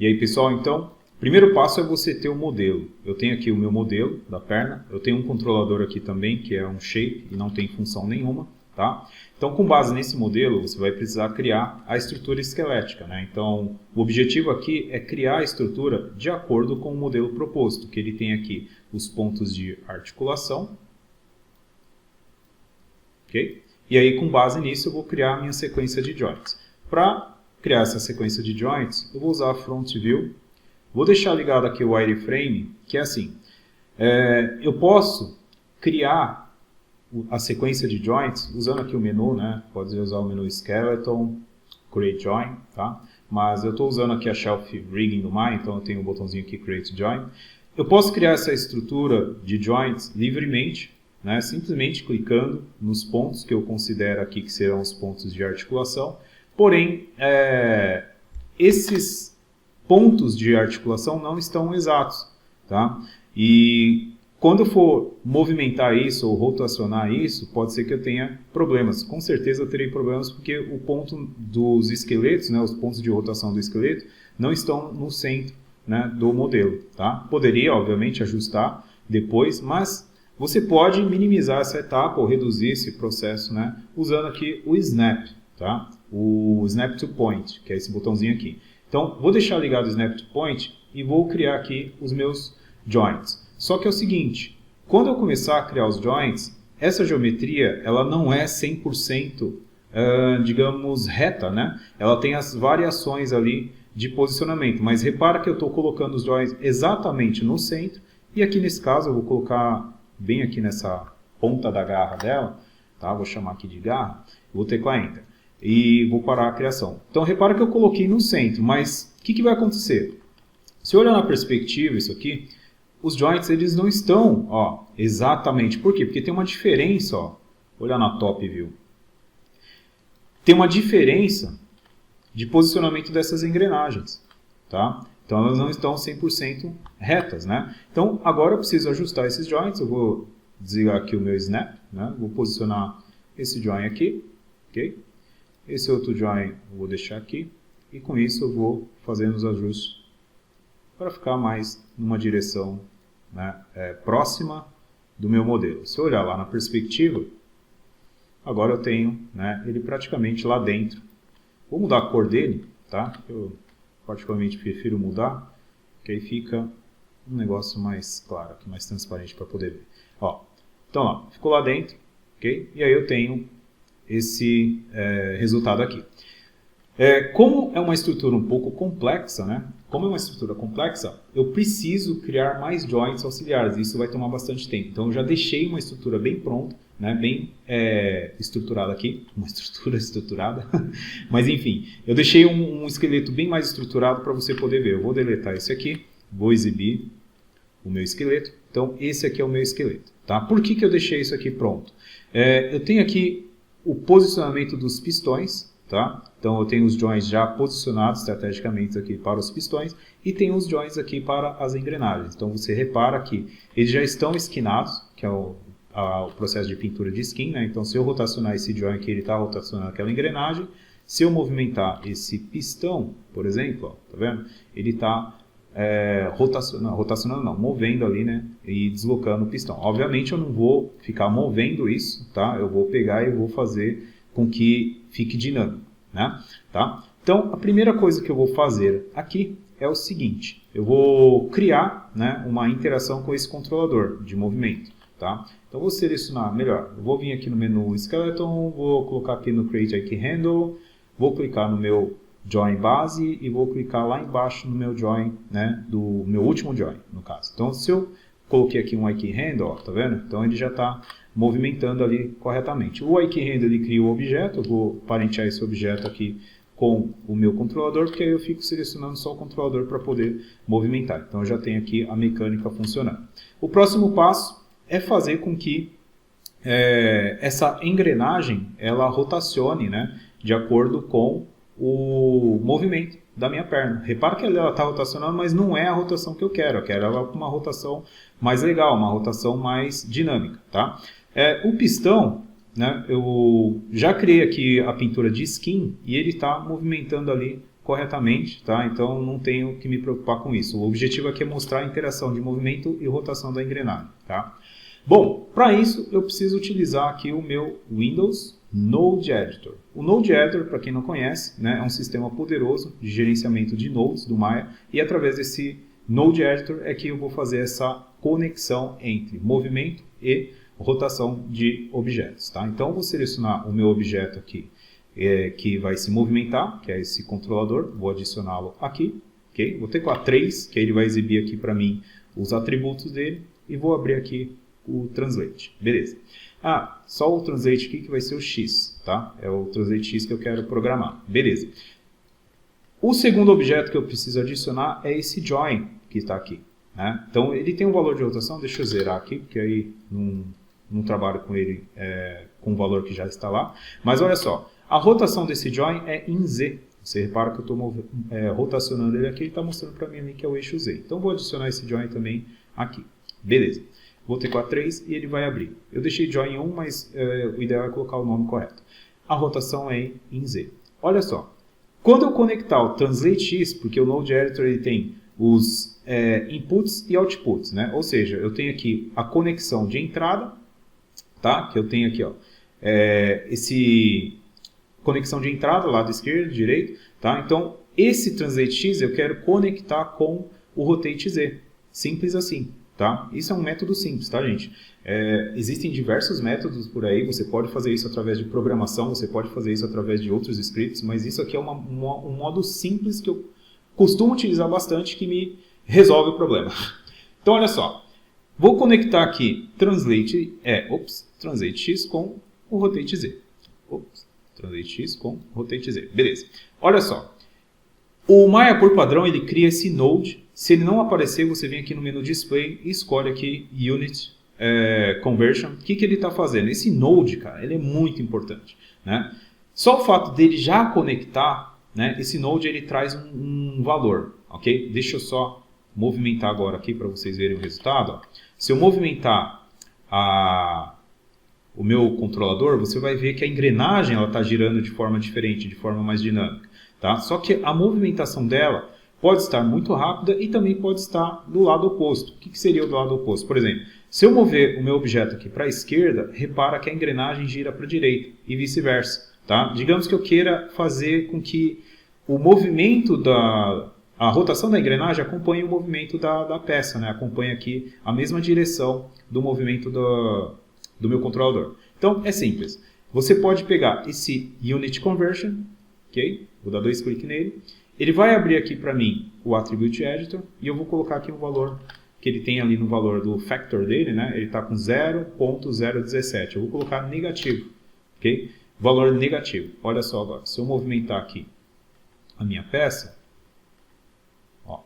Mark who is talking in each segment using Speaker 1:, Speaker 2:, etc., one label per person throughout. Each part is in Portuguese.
Speaker 1: E aí, pessoal, então, o primeiro passo é você ter o modelo. Eu tenho aqui o meu modelo da perna, eu tenho um controlador aqui também, que é um shape e não tem função nenhuma, tá? Então, com base nesse modelo, você vai precisar criar a estrutura esquelética, né? Então, o objetivo aqui é criar a estrutura de acordo com o modelo proposto, que ele tem aqui os pontos de articulação, ok? E aí, com base nisso, eu vou criar a minha sequência de joints. Para criar essa sequência de joints, eu vou usar a Front View. Vou deixar ligado aqui o wireframe, que é assim. Eu posso criar a sequência de joints usando aqui o menu, né? Pode usar o menu Skeleton, Create Join, tá? Mas eu estou usando aqui a Shelf Rigging do Maya, então eu tenho o botãozinho aqui Create Join. Eu posso criar essa estrutura de joints livremente, né? Simplesmente clicando nos pontos que eu considero aqui que serão os pontos de articulação. Porém, esses pontos de articulação não estão exatos, tá? E quando eu for movimentar isso ou rotacionar isso, pode ser que eu tenha problemas. Com certeza eu terei problemas porque o ponto dos esqueletos, né, os pontos de rotação do esqueleto, não estão no centro, né, do modelo, tá? Poderia, obviamente, ajustar depois, mas você pode minimizar essa etapa ou reduzir esse processo, né, usando aqui o Snap, tá? O Snap to Point, que é esse botãozinho aqui. Então, vou deixar ligado o Snap to Point e vou criar aqui os meus joints. Só que é o seguinte, quando eu começar a criar os joints, essa geometria ela não é 100%, digamos, reta, né? Ela tem as variações ali de posicionamento, mas repara que eu estou colocando os joints exatamente no centro e aqui nesse caso eu vou colocar bem aqui nessa ponta da garra dela, tá? Vou chamar aqui de garra, vou teclar Enter. E vou parar a criação. Então, repara que eu coloquei no centro, mas o que vai acontecer? Se eu olhar na perspectiva, isso aqui, os joints eles não estão exatamente. Por quê? Porque tem uma diferença, olhar na Top View. Tem uma diferença de posicionamento dessas engrenagens, tá? Então, elas não estão 100% retas, né? Então, agora eu preciso ajustar esses joints. Eu vou desligar aqui o meu Snap, né? Vou posicionar esse joint aqui, ok? Esse outro join eu vou deixar aqui e com isso eu vou fazendo os ajustes para ficar mais numa direção, né, próxima do meu modelo. Se eu olhar lá na perspectiva, agora eu tenho, né, ele praticamente lá dentro. Vou mudar a cor dele, tá? Eu particularmente prefiro mudar, que aí fica um negócio mais claro, mais transparente para poder ver. Então, ficou lá dentro, ok? E aí eu tenho esse resultado aqui. Como é uma estrutura um pouco complexa, né? Como é uma estrutura complexa, eu preciso criar mais joints auxiliares. Isso vai tomar bastante tempo. Então, eu já deixei uma estrutura bem pronta, né? Bem estruturada aqui. Uma estrutura estruturada. Mas, enfim, eu deixei um esqueleto bem mais estruturado para você poder ver. Eu vou deletar esse aqui. Vou exibir o meu esqueleto. Então, esse aqui é o meu esqueleto. Tá? Por que eu deixei isso aqui pronto? Eu tenho aqui o posicionamento dos pistões, tá? Então eu tenho os joints já posicionados estrategicamente aqui para os pistões e tenho os joints aqui para as engrenagens. Então você repara que eles já estão esquinados, que é o processo de pintura de skin, né? Então se eu rotacionar esse joint aqui, ele está rotacionando aquela engrenagem. Se eu movimentar esse pistão, por exemplo, tá vendo? Ele está rotacionando não, movendo ali, né, e deslocando o pistão. Obviamente eu não vou ficar movendo isso, tá? Eu vou pegar e vou fazer com que fique dinâmico, né? Tá? Então a primeira coisa que eu vou fazer aqui é o seguinte, eu vou criar, né, uma interação com esse controlador de movimento, tá? Então vou selecionar, melhor, eu vou vir aqui no menu Skeleton, vou colocar aqui no Create Ike Handle, vou clicar no meu join base e vou clicar lá embaixo no meu join, né, do meu último join, no caso. Então, se eu coloquei aqui um Ike Handle, tá vendo? Então, ele já está movimentando ali corretamente. O Ike Handle, ele cria o objeto, eu vou parentear esse objeto aqui com o meu controlador, porque aí eu fico selecionando só o controlador para poder movimentar. Então, eu já tenho aqui a mecânica funcionando. O próximo passo é fazer com que essa engrenagem, ela rotacione, né, de acordo com o movimento da minha perna. Repara que ela está rotacionando, mas não é a rotação que eu quero. Eu quero ela com uma rotação mais legal, uma rotação mais dinâmica, tá? O pistão, né, eu já criei aqui a pintura de skin e ele está movimentando ali corretamente, tá? Então não tenho que me preocupar com isso. O objetivo aqui é mostrar a interação de movimento e rotação da engrenagem, tá? Bom, para isso eu preciso utilizar aqui o meu Windows Node Editor. O Node Editor, para quem não conhece, né, é um sistema poderoso de gerenciamento de nodes do Maya, e através desse Node Editor é que eu vou fazer essa conexão entre movimento e rotação de objetos, tá? Então eu vou selecionar o meu objeto aqui, que vai se movimentar, que é esse controlador, vou adicioná-lo aqui, ok? Vou ter com a 3, que ele vai exibir aqui para mim os atributos dele, e vou abrir aqui o Translate, beleza. Ah, só o Translate aqui que vai ser o X, tá? É o Translate X que eu quero programar, beleza. O segundo objeto que eu preciso adicionar é esse Join, que está aqui, né? Então ele tem um valor de rotação, deixa eu zerar aqui, porque aí não trabalho com ele com o valor que já está lá. Mas olha só, a rotação desse Join é em Z. Você repara que eu estou rotacionando ele aqui, ele está mostrando para mim ali que é o eixo Z. Então vou adicionar esse Join também aqui, beleza. Vou ter com a 3 e ele vai abrir. Eu deixei Join 1, mas o ideal é colocar o nome correto. A rotação é em Z. Olha só, quando eu conectar o Translate X, porque o Node Editor ele tem os inputs e outputs, né? Ou seja, eu tenho aqui a conexão de entrada, tá? Que eu tenho aqui, ó, esse conexão de entrada, lado esquerdo, direito, tá? Então, esse Translate X eu quero conectar com o Rotate Z. Simples assim. Tá? Isso é um método simples, tá, gente? Existem diversos métodos por aí, você pode fazer isso através de programação, você pode fazer isso através de outros scripts, mas isso aqui é um modo simples que eu costumo utilizar bastante, que me resolve o problema. Então, olha só, vou conectar aqui Translate X com o Rotate Z. Translate X com Rotate Z. Beleza. Olha só, o Maya, por padrão, ele cria esse node. Se ele não aparecer, você vem aqui no menu Display e escolhe aqui Unit Conversion. O que ele está fazendo? Esse node, cara, ele é muito importante, né? Só o fato dele já conectar, né, esse node ele traz um valor, ok? Deixa eu só movimentar agora aqui para vocês verem o resultado. Ó. Se eu movimentar o meu controlador, você vai ver que a engrenagem está girando de forma diferente, de forma mais dinâmica. Tá? Só que a movimentação dela pode estar muito rápida e também pode estar do lado oposto. O que seria o do lado oposto? Por exemplo, se eu mover o meu objeto aqui para a esquerda, repara que a engrenagem gira para a direita e vice-versa. Tá? Digamos que eu queira fazer com que o movimento a rotação da engrenagem acompanhe o movimento da peça, né? Acompanhe aqui a mesma direção do movimento do meu controlador. Então, é simples. Você pode pegar esse Unit Conversion, ok? Vou dar 2 cliques nele. Ele vai abrir aqui para mim o Attribute Editor e eu vou colocar aqui um valor que ele tem ali no valor do factor dele, né? Ele está com 0.017. Eu vou colocar negativo, ok? Valor negativo. Olha só agora, se eu movimentar aqui a minha peça, ó, tá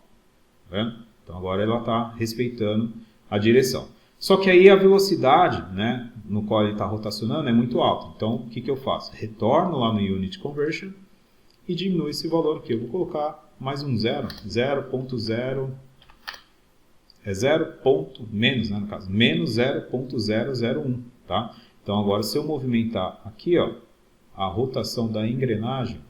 Speaker 1: vendo? Então agora ela está respeitando a direção. Só que aí a velocidade, né, no qual ele está rotacionando é muito alta. Então o que eu faço? Retorno lá no Unit Conversion e diminuo esse valor aqui. Eu vou colocar mais um 0.0, menos, né, no caso, menos 0.001, tá? Então agora se eu movimentar aqui, ó, a rotação da engrenagem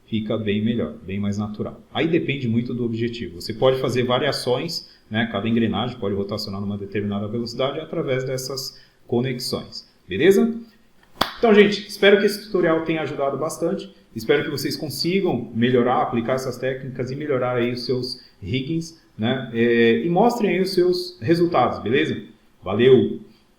Speaker 1: fica bem melhor, bem mais natural. Aí depende muito do objetivo. Você pode fazer variações, né? Cada engrenagem pode rotacionar numa determinada velocidade através dessas conexões. Beleza? Então, gente, espero que esse tutorial tenha ajudado bastante. Espero que vocês consigam melhorar, aplicar essas técnicas e melhorar aí os seus riggings, né? E mostrem aí os seus resultados, beleza? Valeu!